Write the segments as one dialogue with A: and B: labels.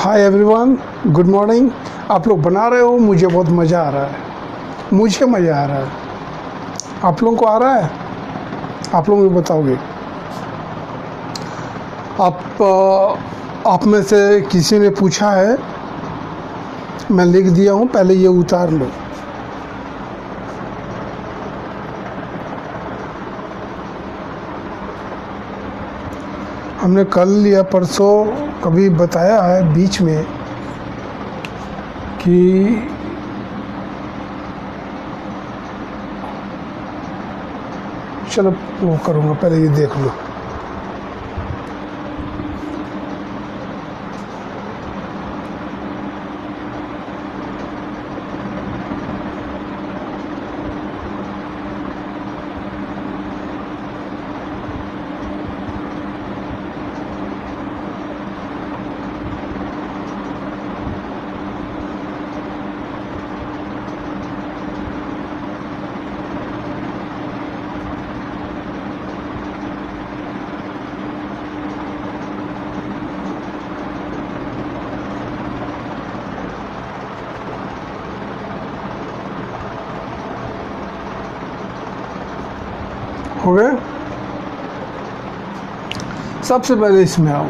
A: Hi everyone, good morning. आप लोग बना रहे हो, मुझे बहुत मज़ा आ रहा है। मुझे मज़ा आ रहा है। आप लोगों को आ रहा है? आप लोग भी बताओगे। आप में से किसी ने पूछा है, मैं लिख दिया हूँ, पहले ये उतार लो। हमने कल या परसों कभी बताया है बीच में कि चलो वो करूँगा, पहले ये देख लो। हो गए? सबसे पहले इसमें आओ।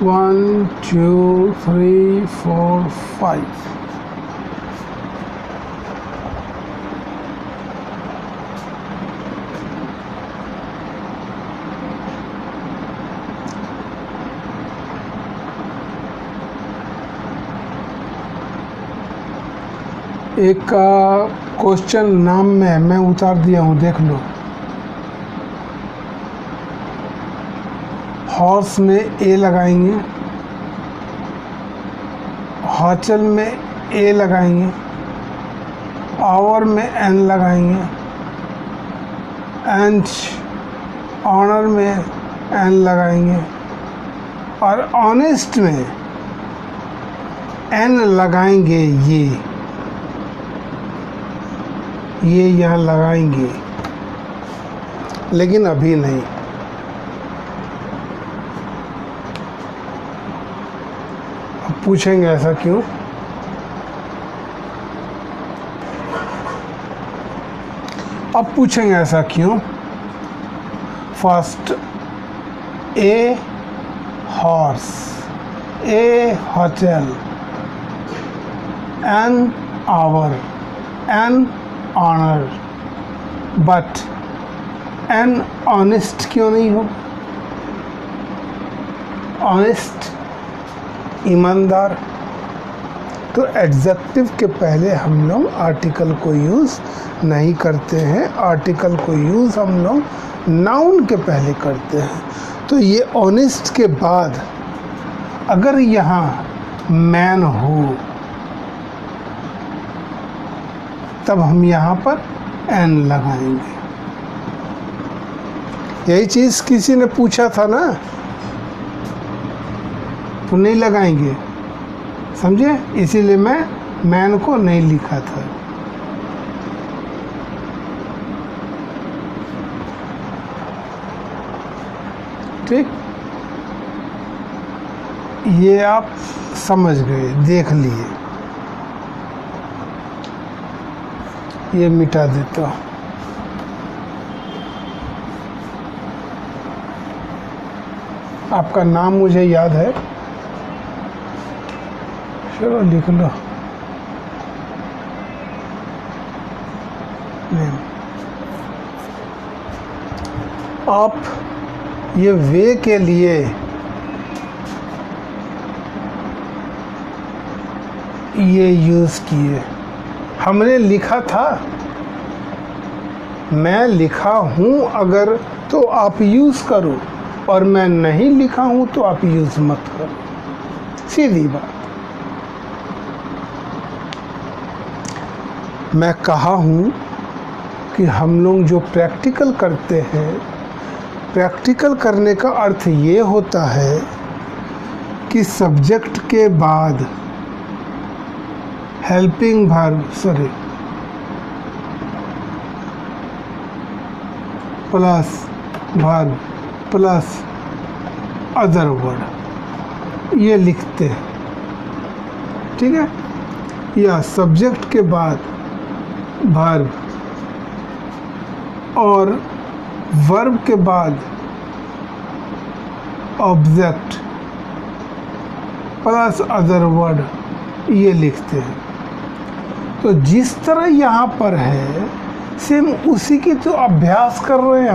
A: 1 2 3 4 5। एक का क्वेश्चन नाम में मैं उतार दिया हूँ, देख लो। हॉर्स में ए लगाएंगे, हॉचल में ए लगाएंगे, आवर में एन लगाएंगे, एंड ऑनर में एन लगाएंगे, और ऑनेस्ट में एन लगाएंगे। ये यहाँ लगाएंगे, लेकिन अभी नहीं। अब पूछेंगे ऐसा क्यों? First a horse, a hotel, an hour, an honour, but an honest क्यों नहीं हो? ऑनेस्ट, ईमानदार। तो एडजेक्टिव के पहले हम लोग आर्टिकल को यूज़ नहीं करते हैं। आर्टिकल को यूज़ हम लोग नाउन के पहले करते हैं। तो ये ऑनेस्ट के बाद अगर यहाँ मैन हो, तब हम यहाँ पर एन लगाएंगे। यही चीज़ किसी ने पूछा था ना, तो नहीं लगाएंगे, समझे? इसीलिए मैं मैन को नहीं लिखा था। ठीक, ये आप समझ गए, देख लिए। ये मिटा देता हूँ। आपका नाम मुझे याद है, चलो लिख लो। आप ये वे के लिए ये यूज़ किए। हमने लिखा था, मैं लिखा हूँ अगर, तो आप यूज़ करो, और मैं नहीं लिखा हूँ तो आप यूज़ मत करो। सीधी बात। मैं कहा हूँ कि हम लोग जो प्रैक्टिकल करते हैं, प्रैक्टिकल करने का अर्थ ये होता है कि सब्जेक्ट के बाद helping verb plus verb plus other word, ये लिखते हैं, ठीक है। या सब्जेक्ट के बाद वर्ब और वर्ब के बाद ऑब्जेक्ट प्लस अदर वर्ड, ये लिखते हैं। तो जिस तरह यहाँ पर है सेम उसी की तो अभ्यास कर रहे हैं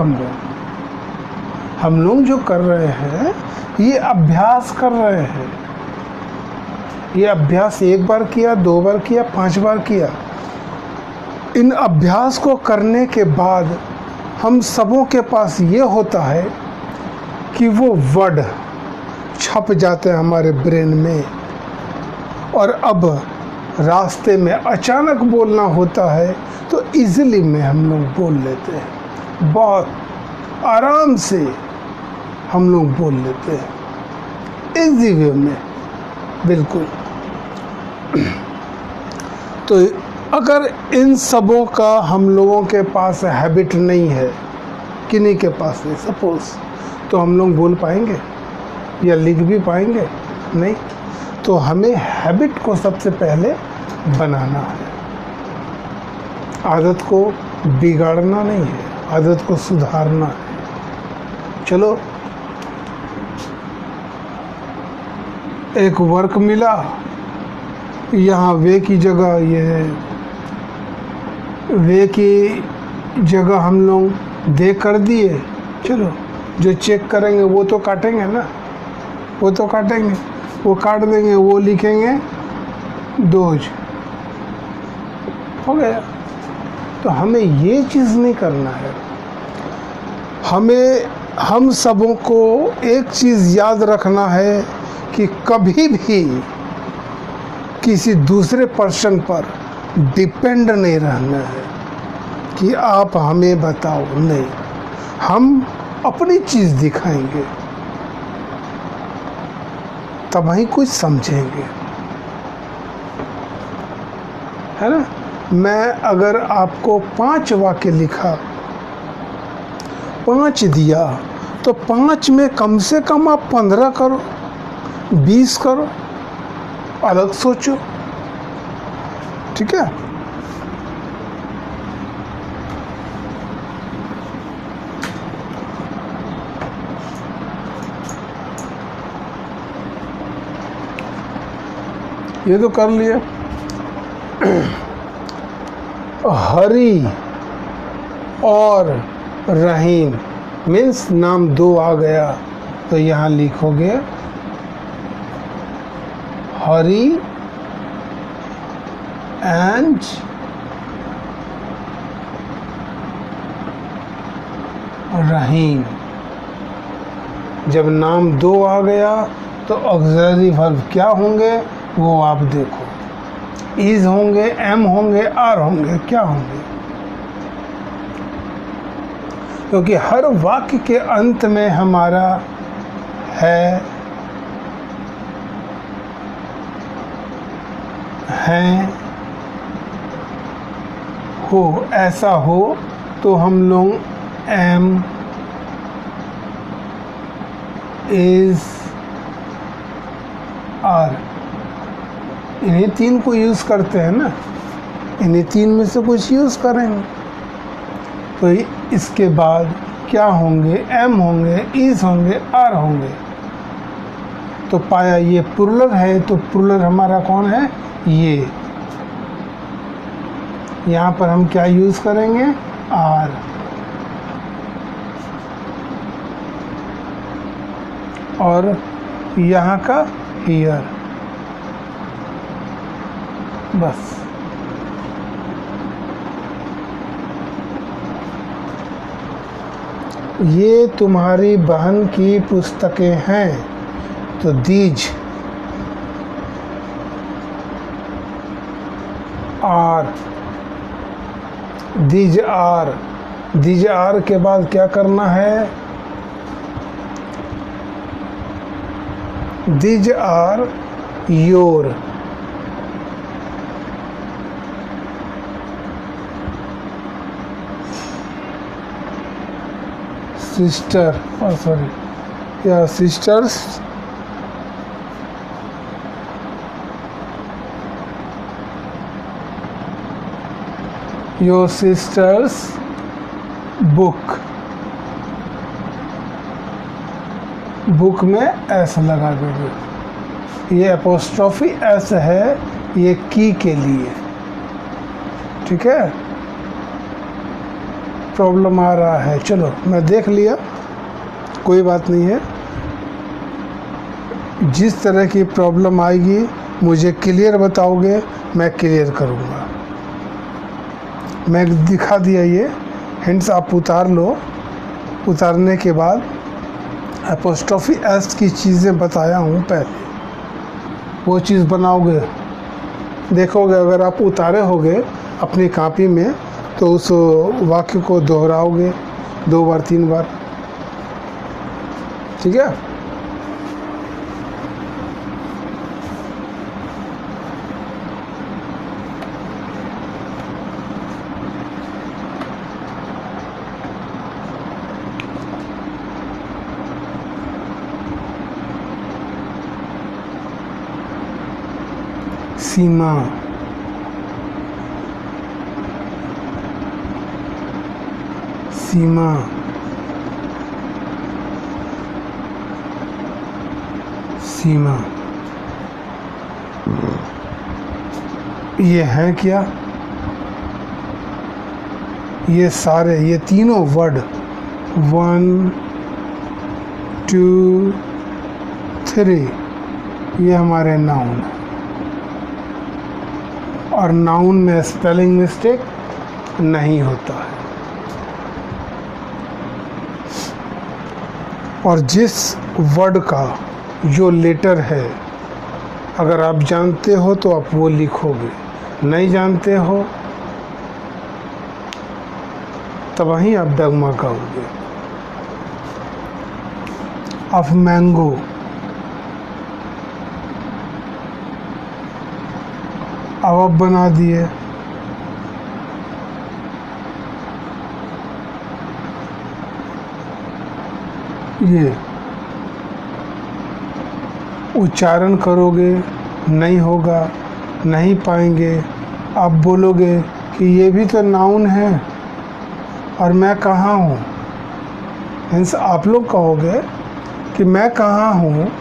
A: हम लोग जो कर रहे हैं ये अभ्यास कर रहे हैं। ये अभ्यास 1 बार किया, 2 बार किया, 5 बार किया। इन अभ्यास को करने के बाद हम सबों के पास ये होता है कि वो वर्ड छप जाते हैं हमारे ब्रेन में, और अब रास्ते में अचानक बोलना होता है तो इजीली में हम लोग बोल लेते हैं, बहुत आराम से हम लोग बोल लेते हैं, इजी वे में, बिल्कुल। तो अगर इन सबों का हम लोगों के पास हैबिट नहीं है, किन्हीं के पास नहीं सपोज, तो हम लोग बोल पाएंगे या लिख भी पाएंगे? नहीं। तो हमें हैबिट को सबसे पहले बनाना है, आदत को बिगाड़ना नहीं है, आदत को सुधारना है। चलो, एक वर्क मिला, यहाँ वे की जगह ये वे की जगह हम लोग दे कर दिए। चलो, जो चेक करेंगे वो तो काटेंगे ना, वो तो काटेंगे, वो काट देंगे, वो लिखेंगे डोज, हो गया। तो हमें ये चीज़ नहीं करना है। हमें हम सबों को एक चीज़ याद रखना है कि कभी भी किसी दूसरे पर्सन पर डिपेंड नहीं रहना है कि आप हमें बताओ, नहीं। हम अपनी चीज़ दिखाएंगे तब ही कुछ समझेंगे, है ना। मैं अगर आपको 5 वाक्य लिखा, 5 दिया, तो 5 में कम से कम आप 15 करो, 20 करो, अलग सोचो, ठीक है। ये तो कर लिए। हरी और रहीम मीन्स नाम 2 आ गया, तो यहाँ लिखोगे हरी एंड रहीम। जब नाम 2 आ गया तो ऑक्सिलरी वर्ब क्या होंगे वो आप देखो, इज होंगे, एम होंगे, आर होंगे, क्या होंगे। क्योंकि हर वाक्य के अंत में हमारा है, हैं, हो, ऐसा हो तो हम लोग एम, इज, आर, इन्हीं 3 को यूज़ करते हैं ना, इन्हीं 3 में से कुछ यूज़ करेंगे। तो इसके बाद क्या होंगे, एम होंगे, इज होंगे, आर होंगे। तो पाया ये प्लुरल है, तो प्लुरल हमारा कौन है, ये। यहाँ पर हम क्या यूज़ करेंगे, आर। और यहाँ का हियर, बस। ये तुम्हारी बहन की पुस्तकें हैं, तो these are, these are, these are के बाद क्या करना है, these are your, sister, sorry, या sisters your sisters book, book में एस लगा दो। ये एपोस्ट्रोफी एस है, ये की के लिए, ठीक है। प्रॉब्लम आ रहा है, चलो मैं देख लिया, कोई बात नहीं है। जिस तरह की प्रॉब्लम आएगी मुझे क्लियर बताओगे, मैं क्लियर करूँगा। मैं दिखा दिया ये हिंट्स, आप उतार लो। उतारने के बाद एपोस्ट्रोफी एस की चीज़ें बताया हूँ पहले, वो चीज़ बनाओगे, देखोगे। अगर आप उतारे होगे अपनी कॉपी में तो उस वाक्य को दोहराओगे 2 बार 3 बार, ठीक है। सीमा, सीमा, सीमा, ये है क्या? ये सारे, ये तीनों वर्ड 1 2 3 ये हमारे नाउन है। और नाउन में स्पेलिंग मिस्टेक नहीं होता है। और जिस वर्ड का जो लेटर है, अगर आप जानते हो तो आप वो लिखोगे, नहीं जानते हो तब वहीं आप डगमगाओगे। ऑफ मैंगो, अब बना दिए। ये उच्चारण करोगे नहीं होगा, नहीं पाएंगे। आप बोलोगे कि ये भी तो नाउन है और मैं कहाँ हूँ। मीन्स आप लोग कहोगे कि मैं कहाँ हूँ,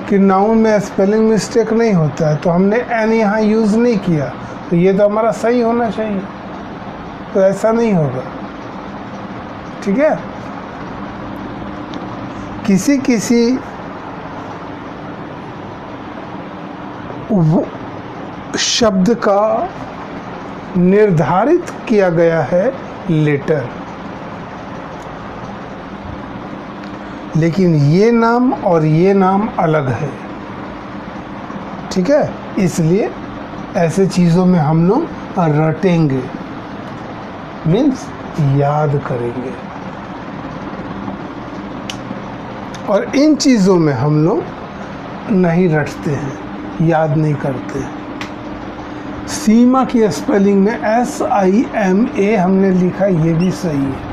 A: कि नाउन में स्पेलिंग मिस्टेक नहीं होता है, तो हमने एन यहाँ यूज़ नहीं किया, तो ये तो हमारा सही होना चाहिए। तो ऐसा नहीं होगा, ठीक है। किसी किसी शब्द का निर्धारित किया गया है लेटर, लेकिन ये नाम और ये नाम अलग है, ठीक है। इसलिए ऐसे चीज़ों में हम लोग रटेंगे, मीन्स याद करेंगे। और इन चीज़ों में हम लोग नहीं रटते हैं, याद नहीं करते हैं। सीमा की स्पेलिंग में SIMA हमने लिखा, ये भी सही है।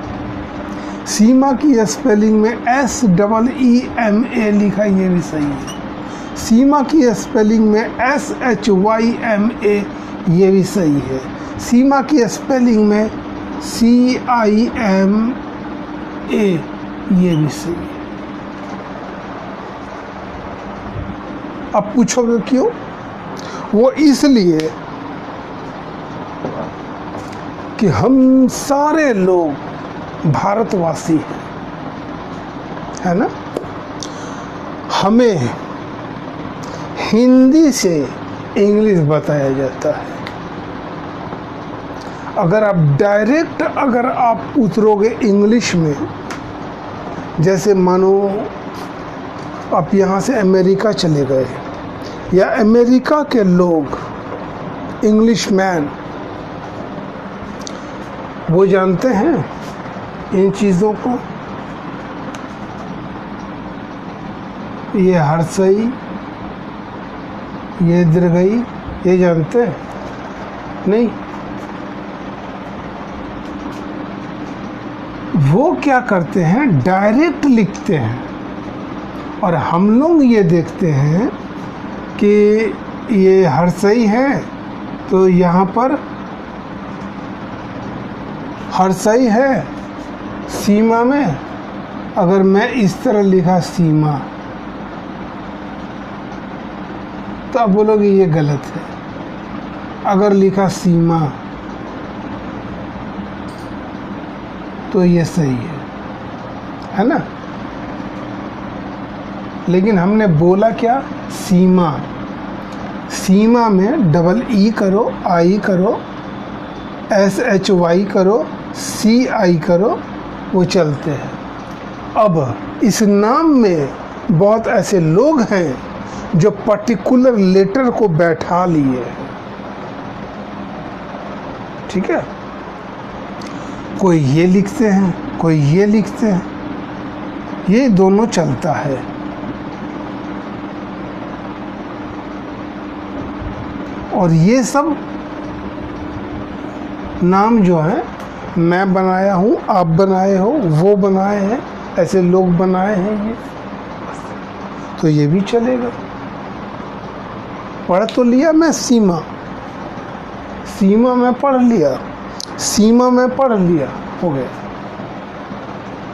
A: सीमा की स्पेलिंग में SEEMA लिखा, ये भी सही है। सीमा की स्पेलिंग में SHYMA ये भी सही है। सीमा की स्पेलिंग में CIMA ये भी सही है। अब पूछोगे क्यों? वो इसलिए कि हम सारे लोग भारतवासी हैं, है ना। हमें हिंदी से इंग्लिश बताया जाता है। अगर आप डायरेक्ट अगर आप उतरोगे इंग्लिश में, जैसे मानो आप यहाँ से अमेरिका चले गए, या अमेरिका के लोग इंग्लिश मैन वो जानते हैं इन चीज़ों को। ये हर्षई, ये दीर्घई, ये जानते हैं? नहीं। वो क्या करते हैं, डायरेक्ट लिखते हैं। और हम लोग ये देखते हैं कि ये हर्षई है तो यहाँ पर हर सही है सीमा में। अगर मैं इस तरह लिखा सीमा, तो आप बोलोगे ये गलत है। अगर लिखा सीमा तो ये सही है ना। लेकिन हमने बोला क्या, सीमा। सीमा में डबल ई करो, आई करो, SHY करो, CI करो, वो चलते हैं। अब इस नाम में बहुत ऐसे लोग हैं जो पर्टिकुलर लेटर को बैठा लिए हैं, ठीक है। कोई ये लिखते हैं, कोई ये लिखते हैं, ये दोनों चलता है। और ये सब नाम जो है मैं बनाया हूँ, आप बनाए हो, वो बनाए हैं, ऐसे लोग बनाए हैं ये, तो ये भी चलेगा। पढ़ तो लिया मैं सीमा, सीमा में पढ़ लिया, सीमा में पढ़ लिया, हो गया,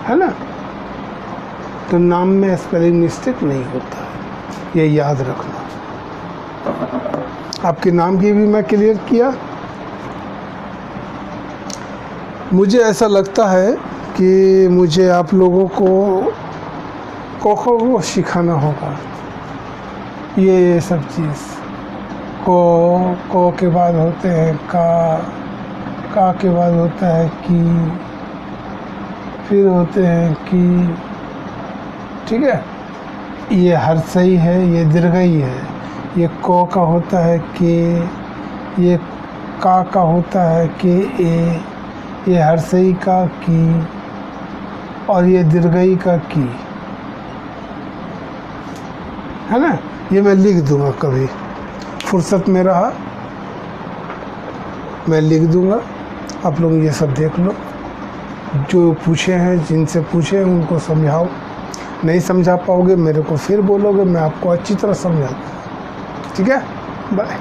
A: है ना। तो नाम में स्पेलिंग मिस्टेक नहीं होता है, ये याद रखना। आपके नाम की भी मैं क्लियर किया। मुझे ऐसा लगता है कि मुझे आप लोगों को सिखाना होगा ये सब चीज़। को के बाद होते हैं का के बाद होता है की, फिर होते हैं की, ठीक है। ये हर्षई है, ये दीर्घई है। ये को का होता है के, ये का होता है के ए, ये हर्षई का की, और ये दीर्घई का की, है ना। ये मैं लिख दूंगा, कभी फुर्सत में रहा मैं लिख दूंगा। आप लोग ये सब देख लो, जो पूछे हैं, जिनसे पूछे हैं उनको समझाओ। नहीं समझा पाओगे मेरे को फिर बोलोगे, मैं आपको अच्छी तरह समझा दूँगा, ठीक है। बाय।